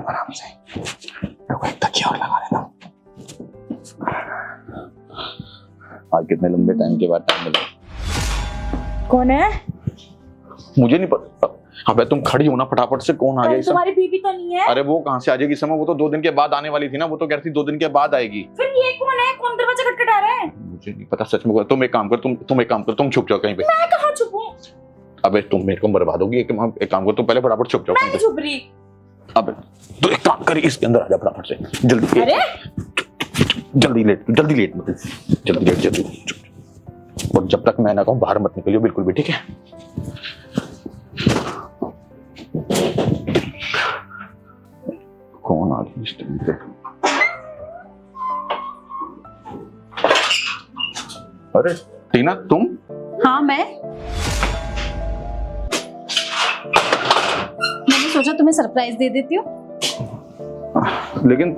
आराम से। मेरे को एक तकिया और लगा देना। आज कितने लंबे टाइम के बाद टाइम मिला। कौन है? मुझे नहीं पता। अबे तुम खड़ी हो ना फटाफट से, कौन आ गया? तुम्हारी बीवी तो नहीं है? अरे वो कहाँ से आ जाएगी समय, वो तो 2 दिन के बाद आने वाली थी ना, वो तो कह रही थी 2 दिन के बाद आएगी। फिर ये कौन है? कौन दरवाजा खटखटा रहा है? मुझे नहीं पता सच में। तुम एक काम कर, तुम एक काम कर, तुम छुप जाओ कहीं पे। मैं कहाँ छुपूं? अबे तुम मेरे को बर्बाद होगी। एक काम कर, तुम पहले फटाफट छुप जाओ मैं कहीं नहीं पे। छुप रही। अबे तो एक काम कर, इसके अंदर आ जा फटाफट से, जल्दी। अरे जल्दी लेट मत, जल्दी लेट। और जब तक मैं ना कहूं बाहर मत निकलियो बिल्कुल भी, ठीक है? कौन आ गया इस टाइम पे? अरे टीना तुम? हाँ मैंने सोचा तुम्हें सरप्राइज दे देती हूँ। लेकिन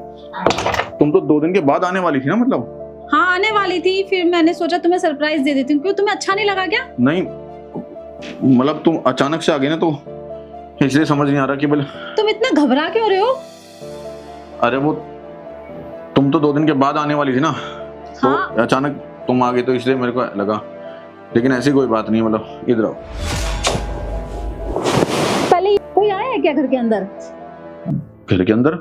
तुम तो 2 दिन के बाद आने वाली थी ना, मतलब। हाँ आने वाली थी, फिर मैंने सोचा तुम्हें सरप्राइज दे देती हूँ। क्यों, तुम्हें अच्छा नहीं लगा क्या? नहीं मतलब तुम अचानक से आ गई ना, तो इसलिए समझ नहीं आ रहा कि बोले। तुम इतना घबरा क्यों रहे हो? अरे वो तुम तो 2 दिन के बाद आने वाली थी ना, तो हाँ। अचानक तुम आ गई तो इसलिए मेरे को लगा। लेकिन ऐसी कोई बात नहीं है, मतलब इधर आओ। पहले कोई आया है क्या घर के अंदर? घर के अंदर?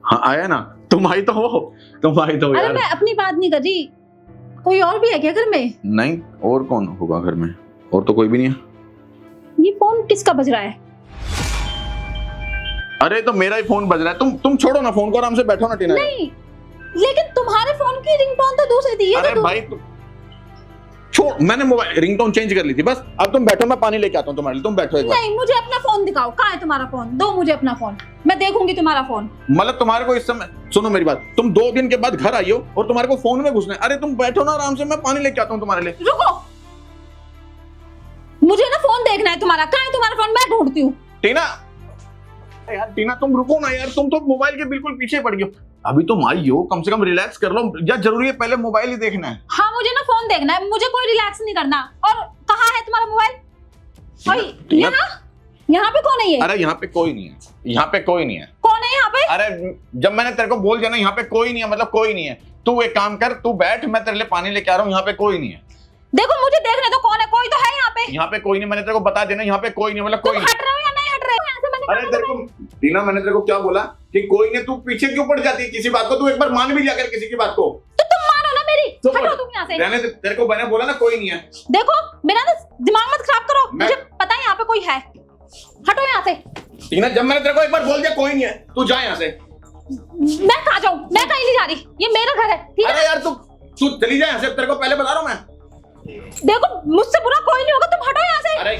हाँ आया ना। तुम आई तो हो अरे यार। मैं अपनी बात नहीं कर रही, कोई और भी है क्या घर में? नहीं, और कौन होगा घर में? और तो कोई भी नहीं है। ये फोन किसका बज रहा है? अरे तो मेरा ही फोन बज रहा है। तुम छोड़ो ना फोन को, आराम से बैठो ना टीना। नहीं, लेकिन तुम्हारे फोन की रिंगटोन तो दूसरी थी। अरे भाई छोड़, मैंने मोबाइल रिंगटोन चेंज कर ली थी बस। अब तुम बैठो, मैं पानी लेके आता हूँ तुम्हारे लिए। तुम बैठो एक बार। नहीं, मुझे अपना फोन दिखाओ। कहाँ है तुम्हारा फोन? दो मुझे अपना फोन, मैं देखूंगी तुम्हारा फोन। मतलब तुम्हारे को इस समय, सुनो मेरी बात, तुम 2 दिन के बाद घर आई हो और तुम्हारे को फोन में घुसना है। अरे तुम बैठो ना आराम से, मैं पानी लेके आता हूँ तुम्हारे लिए। रुको, मुझे ना फोन देखना है तुम्हारा। कहाँ है तुम्हारा फोन? मैं ढूंढती हूँ। टीना यार, टीना तुम रुको ना यार, तुम तो मोबाइल के बिल्कुल पीछे पड़ गई हो। अभी तुम आई हो, कम से कम रिलैक्स कर लो। या जरूरी है पहले मोबाइल ही देखना है? हाँ मुझे ना फोन देखना है, मुझे कोई रिलैक्स नहीं करना। और कहाँ है तुम्हारा मोबाइल? और यहाँ पे कौन है ये? अरे यहाँ पे कोई नहीं है, यहाँ पे कोई नहीं है। कौन है यहाँ पे? अरे जब मैंने तेरे को बोल दिया ना यहाँ पे कोई नहीं है, मतलब कोई नहीं है। तू एक काम कर, तू बैठ, मैं तेरे लिए पानी लेके आ रहा हूँ। यहाँ पे कोई नहीं है। देखो मुझे देखने दो, कौन है? कोई तो है यहाँ पे। यहाँ पे कोई नहीं, मैंने तेरे को बता देना, यहाँ पे कोई नहीं, मतलब कोई तुम हट रहे हो या नहीं हट रहे हो? यहाँ से मैंने अरे तेरे को टीना, मैंने तेरे को क्या बोला कि कोई नहीं? तू पीछे क्यों पड़ जाती है किसी बात को? तू एक बार मान भी लिया कर किसी की बात को। तो तुम मानो ना मेरी। तो हटो तुम यहाँ से। रहने दे, तेरे को मैंने बोला ना कोई नहीं है। देखो मेरा ना दिमाग मत खराब करो। मुझे पता है यहाँ पे कोई है। हटो यहाँ से। टीना जब मैंने तेरे को एक बार बोल दिया कोई नहीं है, तू जा यहाँ से। मैं कहाँ जाऊँ? मैं कहीं नहीं जा रही, ये मेरा घर है, ठीक है? अरे यार तू चली जा यहाँ से, तेरे को पहले बता रहा हूँ मैं। देखो मुझसे बुरा कोई नहीं होगा, तुम हटो यहाँ से। अरे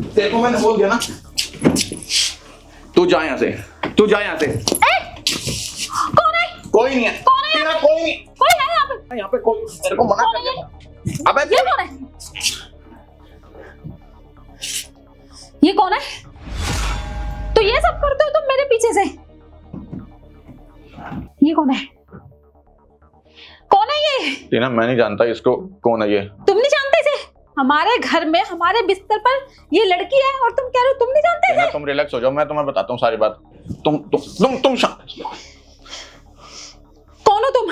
तेरे को मैंने बोल दिया ना, तू जा यहाँ से, तू जा यहाँ से। कौन है? कोई नहीं है। कौन है? टीना कोई नहीं, कोई है यहाँ पे? यहाँ पे कोई, तेरे को मना कौन कर है दिया। अबे ये कौन है? ये कौन है? तो ये सब करते हो तुम मेरे पीछे से? ये कौन है? कौन है ये? टीना मैं नहीं जानता इसको, कौन है ये? तुम नहीं जानते इसे? हमारे घर में हमारे बिस्तर पर ये लड़की है और तुम कह रहे हो तुम नहीं जानते टीना इसे? तुम रिलैक्स हो जाओ, मैं तुम्हें बताता हूँ सारी बात। तुम शांत। कौन हो तुम?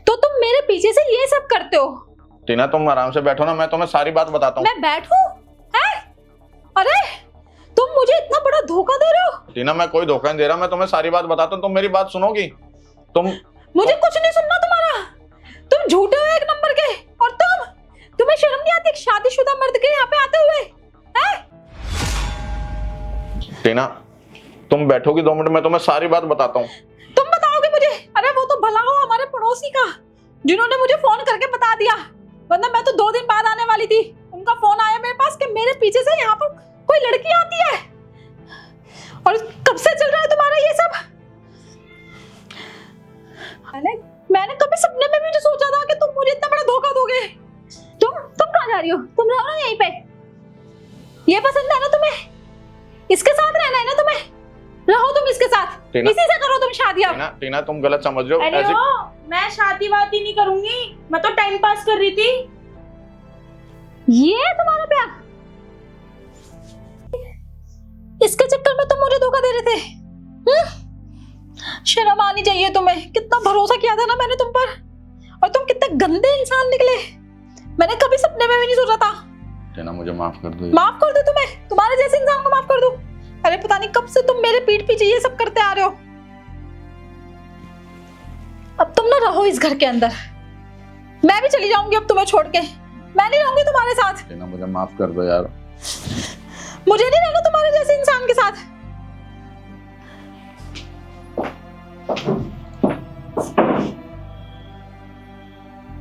तो तुम मेरे पीछे से ये सब करते हो? टीना तुम आराम से बैठो ना, मैं तुम्हें सारी बात बताता हूँ। मैं बैठूं? हैं? अरे तुम मुझे इतना बड़ा धोखा दे रहे हो? टीना मैं कोई धोखा नहीं दे रहा, मैं तुम्हें सारी बात बताता हूँ, तुम मेरी बात सुनोगी? मुझे कुछ नहीं सुनना तुम्हारा। तुम झूठे हो एक नंबर के। और तुम्हें शर्म नहीं आती एक शादीशुदा मर्द के यहाँ पे आते हुए? हैं? टीना तुम बैठोगी 2 मिनट, मैं तुम्हें सारी बात बताता हूँ। तुम बताओगे मुझे? अरे वो तो भला हो हमारे पड़ोसी का, जिन्होंने मुझे फोन करके बता दिया, वरना मैं तो 2 दिन बाद आने वाली थी। उनका फोन आया मेरे पास कि मेरे पीछे से यहाँ पर कोई लड़की आती है। और कब से चल रहा है तुम्हारा ये सब? मैंने कभी सपने में भी नहीं सोचा था कि तुम मुझे इतना बड़ा धोखा दोगे। तुम कहाँ जा रही हो? तुम रहो ना यहीं पे। ये पसंद है ना तुम्हें? इसके साथ रहना है ना तुम्हें? रहो तुम इसके साथ, इसी से करो तुम शादियां। टीना तुम गलत समझ रहे हो। अरे मैं शादी वादी नहीं करूंगी, मैं तो टाइम पास कर रही थी। ये है तुम्हारा प्यार? इसके चक्कर में तुम मुझे धोखा दे रहे थे। थे। शर्म आनी चाहिए तुम्हें, कितना भरोसा किया था ना मैंने तुम पर, और तुम कितने गंदे इंसान निकले। मैंने कभी सपने में भी नहीं सोचा था। टीना मुझे माफ कर दो। माफ कर दो तुम्हें? तुम्हारे जैसे इंसान को माफ कर दूं? अरे पता नहीं कब से तुम मेरे पीठ पीछे ये सब करते आ रहे हो। अब तुम ना रहो इस घर के अंदर, मैं भी चली जाऊंगी अब तुम्हें छोड़ के। मैं नहीं रहूंगी तुम्हारे साथ। टीना मुझे माफ कर दो यार। मुझे नहीं रहना तुम्हारे जैसे इंसान के साथ।